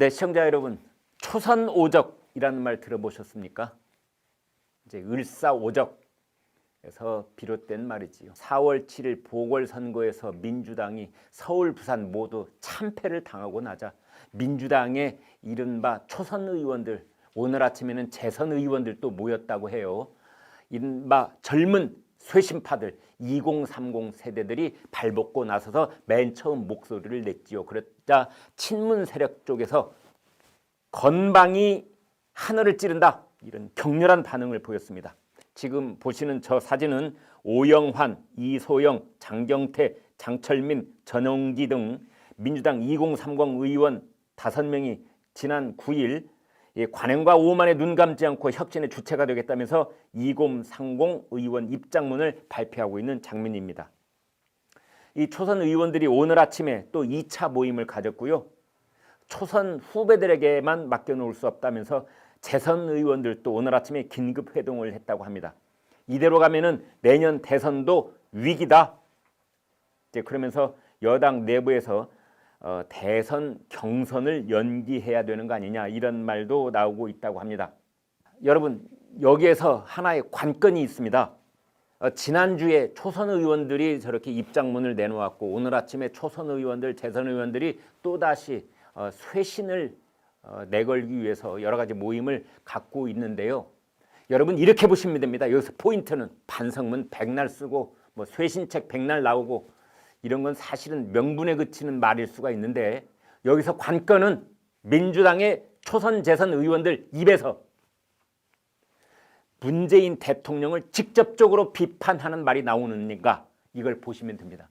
네, 시청자 여러분, 초선오적이라는 말 들어보셨습니까? 이제 을사오적에서 비롯된 말이지요. 4월 7일 보궐선거에서 민주당이 서울, 부산 모두 참패를 당하고 나자 민주당의 이른바 초선 의원들, 오늘 아침에는 재선 의원들도 모였다고 해요. 이른바 젊은 쇄신파들 2030 세대들이 발벗고 나서서 맨 처음 목소리를 냈지요. 그러자 친문 세력 쪽에서 건방이 하늘을 찌른다, 이런 격렬한 반응을 보였습니다. 지금 보시는 저 사진은 오영환, 이소영, 장경태, 장철민, 전용기 등 민주당 2030 의원 5명이 지난 9일 관행과 오만에 눈 감지 않고 혁신의 주체가 되겠다면서 2030 의원 입장문을 발표하고 있는 장면입니다. 이 초선 의원들이 오늘 아침에 또 2차 모임을 가졌고요. 초선 후배들에게만 맡겨놓을 수 없다면서 재선 의원들도 오늘 아침에 긴급 회동을 했다고 합니다. 이대로 가면은 내년 대선도 위기다. 이제 그러면서 여당 내부에서 대선 경선을 연기해야 되는 거 아니냐, 이런 말도 나오고 있다고 합니다. 여러분, 여기에서 하나의 관건이 있습니다. 지난주에 초선 의원들이 저렇게 입장문을 내놓았고 오늘 아침에 초선 의원들, 재선 의원들이 또다시 쇄신을 내걸기 위해서 여러 가지 모임을 갖고 있는데요. 여러분, 이렇게 보시면 됩니다. 여기서 포인트는 반성문 백날 쓰고 뭐 쇄신책 백날 나오고 이런 건 사실은 명분에 그치는 말일 수가 있는데, 여기서 관건은 민주당의 초선 재선 의원들 입에서 문재인 대통령을 직접적으로 비판하는 말이 나오는가, 이걸 보시면 됩니다.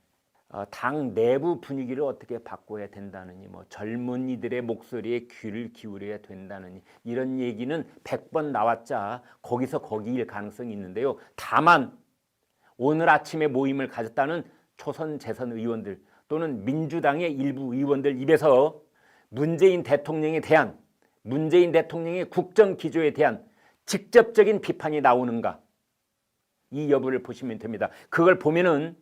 당 내부 분위기를 어떻게 바꿔야 된다느니, 뭐 젊은이들의 목소리에 귀를 기울여야 된다느니, 이런 얘기는 100번 나왔자 거기서 거기일 가능성이 있는데요. 다만 오늘 아침에 모임을 가졌다는 초선 재선 의원들 또는 민주당의 일부 의원들 입에서 문재인 대통령에 대한, 문재인 대통령의 국정 기조에 대한 직접적인 비판이 나오는가, 이 여부를 보시면 됩니다. 그걸 보면은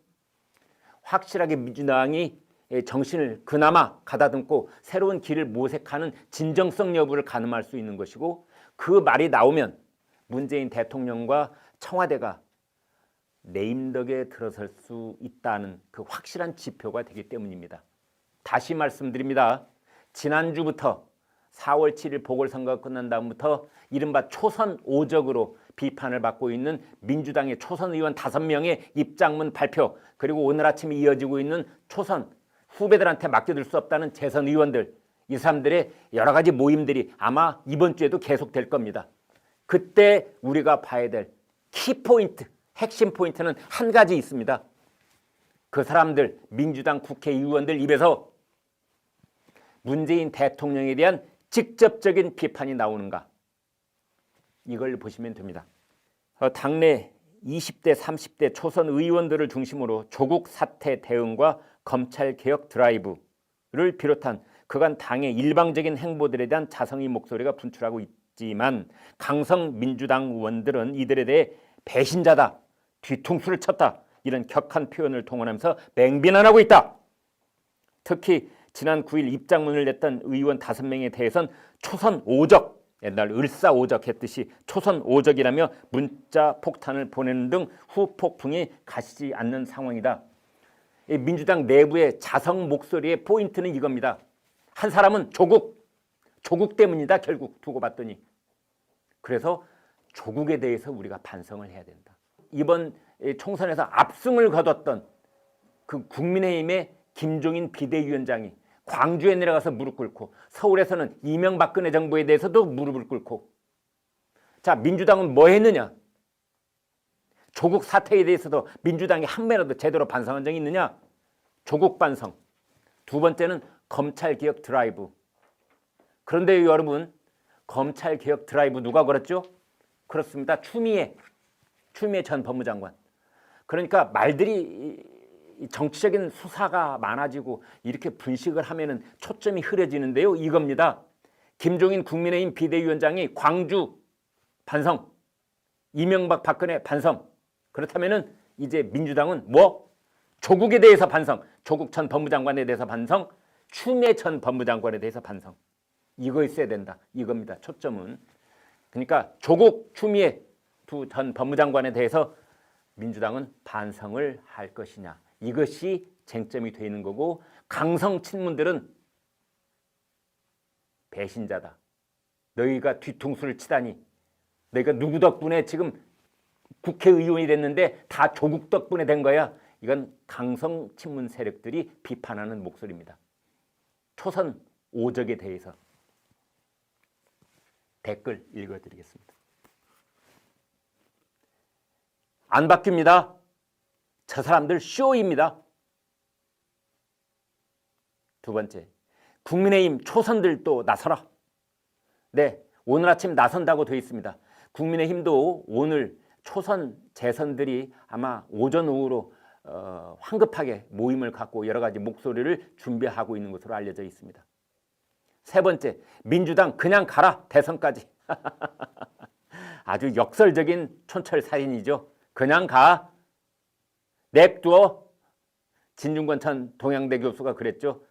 확실하게 민주당이 정신을 그나마 가다듬고 새로운 길을 모색하는 진정성 여부를 가늠할 수 있는 것이고, 그 말이 나오면 문재인 대통령과 청와대가 내임덕에 들어설 수 있다는 그 확실한 지표가 되기 때문입니다. 다시 말씀드립니다. 지난주부터 4월 7일 보궐선거가 끝난 다음부터 이른바 초선 오적으로 비판을 받고 있는 민주당의 초선 의원 5명의 입장문 발표, 그리고 오늘 아침에 이어지고 있는 초선 후배들한테 맡겨둘 수 없다는 재선 의원들, 이 사람들의 여러 가지 모임들이 아마 이번 주에도 계속될 겁니다. 그때 우리가 봐야 될 키포인트, 핵심 포인트는 한 가지 있습니다. 그 사람들, 민주당 국회의원들 입에서 문재인 대통령에 대한 직접적인 비판이 나오는가, 이걸 보시면 됩니다. 당내 20대, 30대 초선 의원들을 중심으로 조국 사태 대응과 검찰개혁 드라이브를 비롯한 그간 당의 일방적인 행보들에 대한 자성의 목소리가 분출하고 있지만, 강성 민주당 의원들은 이들에 대해 배신자다, 뒤통수를 쳤다, 이런 격한 표현을 동원하면서 맹비난하고 있다. 특히 지난 9일 입장문을 냈던 의원 5명에 대해선 초선 오적, 옛날 을사오적 했듯이 초선 오적이라며 문자 폭탄을 보내는 등 후폭풍이 가시지 않는 상황이다. 민주당 내부의 자성 목소리의 포인트는 이겁니다. 한 사람은 조국 때문이다, 결국 두고 봤더니. 그래서 조국에 대해서 우리가 반성을 해야 된다. 이번 총선에서 압승을 거뒀던 그 국민의힘의 김종인 비대위원장이 광주에 내려가서 무릎 꿇고, 서울에서는 이명박근혜 정부에 대해서도 무릎을 꿇고, 자, 민주당은 뭐 했느냐? 조국 사태에 대해서도 민주당이 한 번이라도 제대로 반성한 적이 있느냐? 조국 반성. 두 번째는 검찰개혁 드라이브. 그런데 여러분, 검찰개혁 드라이브 누가 걸었죠? 그렇습니다. 추미애 전 법무장관. 그러니까 말들이 정치적인 수사가 많아지고 이렇게 분식을 하면은 초점이 흐려지는데요. 이겁니다. 김종인 국민의힘 비대위원장이 광주 반성, 이명박 박근혜 반성. 그렇다면은 이제 민주당은 뭐? 조국에 대해서 반성, 조국 전 법무장관에 대해서 반성, 추미애 전 법무장관에 대해서 반성. 이거 있어야 된다. 이겁니다. 초점은. 그러니까 조국 추미애 두 전 법무장관에 대해서 민주당은 반성을 할 것이냐. 이것이 쟁점이 되는 거고, 강성 친문들은 배신자다. 너희가 뒤통수를 치다니. 너희가 누구 덕분에 지금 국회의원이 됐는데 다 조국 덕분에 된 거야. 이건 강성 친문 세력들이 비판하는 목소리입니다. 초선 오적에 대해서 댓글 읽어드리겠습니다. 안 바뀝니다. 저 사람들 쇼입니다. 두 번째, 국민의힘 초선들도 나서라. 네, 오늘 아침 나선다고 되어 있습니다. 국민의힘도 오늘 초선 재선들이 아마 오전 오후로 황급하게 모임을 갖고 여러 가지 목소리를 준비하고 있는 것으로 알려져 있습니다. 세 번째, 민주당 그냥 가라. 대선까지. 아주 역설적인 촌철살인이죠. 그냥 가. 냅두어. 진중권 전 동양대 교수가 그랬죠.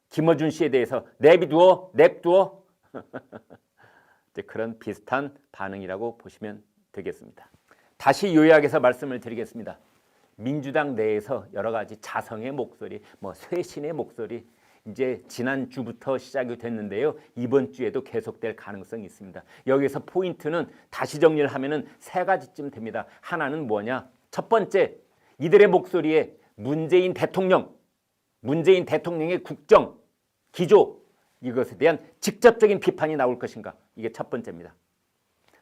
김어준 씨에 대해서 냅두어. 그런 비슷한 반응이라고 보시면 되겠습니다. 다시 요약해서 말씀을 드리겠습니다. 민주당 내에서 여러 가지 자성의 목소리, 쇄신의 목소리, 이제 지난주부터 시작이 됐는데요. 이번 주에도 계속될 가능성이 있습니다. 여기서 포인트는 다시 정리를 하면은 세 가지쯤 됩니다. 하나는 뭐냐? 첫 번째, 이들의 목소리에 문재인 대통령의 국정, 기조, 이것에 대한 직접적인 비판이 나올 것인가? 이게 첫 번째입니다.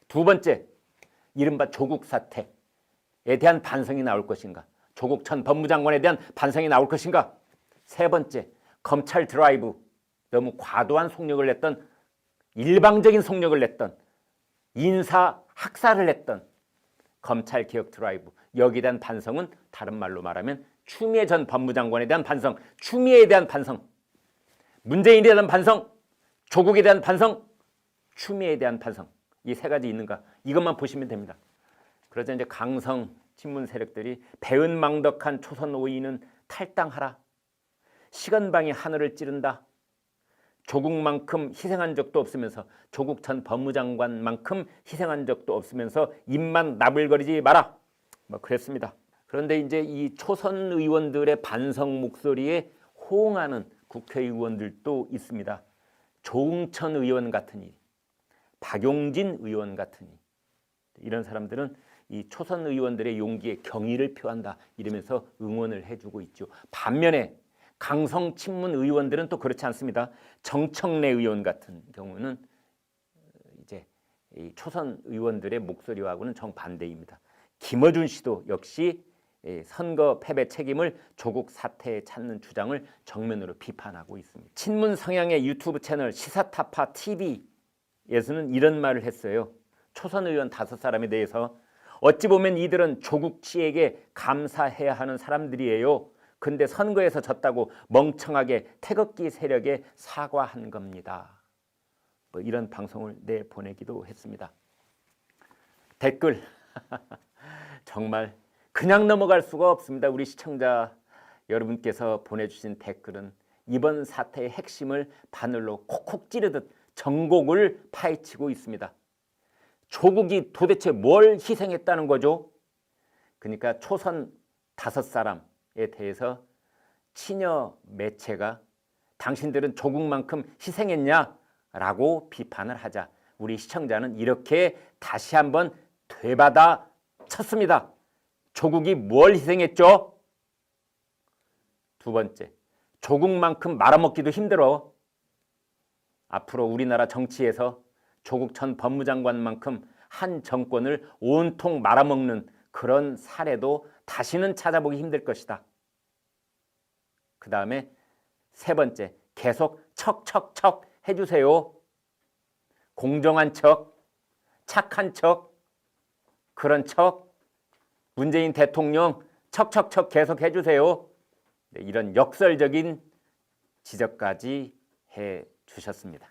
두 번째, 이른바 조국 사태에 대한 반성이 나올 것인가? 조국 전 법무장관에 대한 반성이 나올 것인가? 세 번째, 검찰 드라이브, 너무 과도한 속력을 냈던, 일방적인 속력을 냈던, 인사 학살을 했던 검찰 개혁 드라이브, 여기에 대한 반성은 다른 말로 말하면 추미애 전 법무장관에 대한 반성, 추미애에 대한 반성, 문재인에 대한 반성, 조국에 대한 반성, 추미애에 대한 반성, 이 세 가지 있는가? 이것만 보시면 됩니다. 그러자 이제 강성 친문 세력들이 배은망덕한 초선 오인은 탈당하라. 시건방이 하늘을 찌른다. 조국만큼 희생한 적도 없으면서, 조국 전 법무장관만큼 희생한 적도 없으면서 입만 나불거리지 마라. 그랬습니다. 그런데 이제 이 초선 의원들의 반성 목소리에 호응하는 국회의원들도 있습니다. 조응천 의원 같으니, 박용진 의원 같으니, 이런 사람들은 이 초선 의원들의 용기에 경의를 표한다 이러면서 응원을 해주고 있죠. 반면에 강성 친문 의원들은 또 그렇지 않습니다. 정청래 의원 같은 경우는 이제 이 초선 의원들의 목소리와는 정반대입니다. 김어준 씨도 역시 선거 패배 책임을 조국 사태에 찾는 주장을 정면으로 비판하고 있습니다. 친문 성향의 유튜브 채널 시사타파 TV에서는 이런 말을 했어요. 초선 의원 5사람에 대해서 어찌 보면 이들은 조국 씨에게 감사해야 하는 사람들이에요. 근데 선거에서 졌다고 멍청하게 태극기 세력에 사과한 겁니다. 이런 방송을 내보내기도 했습니다. 댓글 정말 그냥 넘어갈 수가 없습니다. 우리 시청자 여러분께서 보내주신 댓글은 이번 사태의 핵심을 바늘로 콕콕 찌르듯 전곡을 파헤치고 있습니다. 조국이 도대체 뭘 희생했다는 거죠? 그러니까 초선 5사람에 대해서 친여 매체가 당신들은 조국만큼 희생했냐라고 비판을 하자 우리 시청자는 이렇게 다시 한번 되받아 쳤습니다. 조국이 뭘 희생했죠? 두 번째, 조국만큼 말아먹기도 힘들어. 앞으로 우리나라 정치에서 조국 전 법무장관만큼 한 정권을 온통 말아먹는 그런 사례도 다시는 찾아보기 힘들 것이다. 그 다음에 세 번째, 계속 척척척 해주세요. 공정한 척, 착한 척, 그런 척, 문재인 대통령 척척척 계속 해주세요. 이런 역설적인 지적까지 해주셨습니다.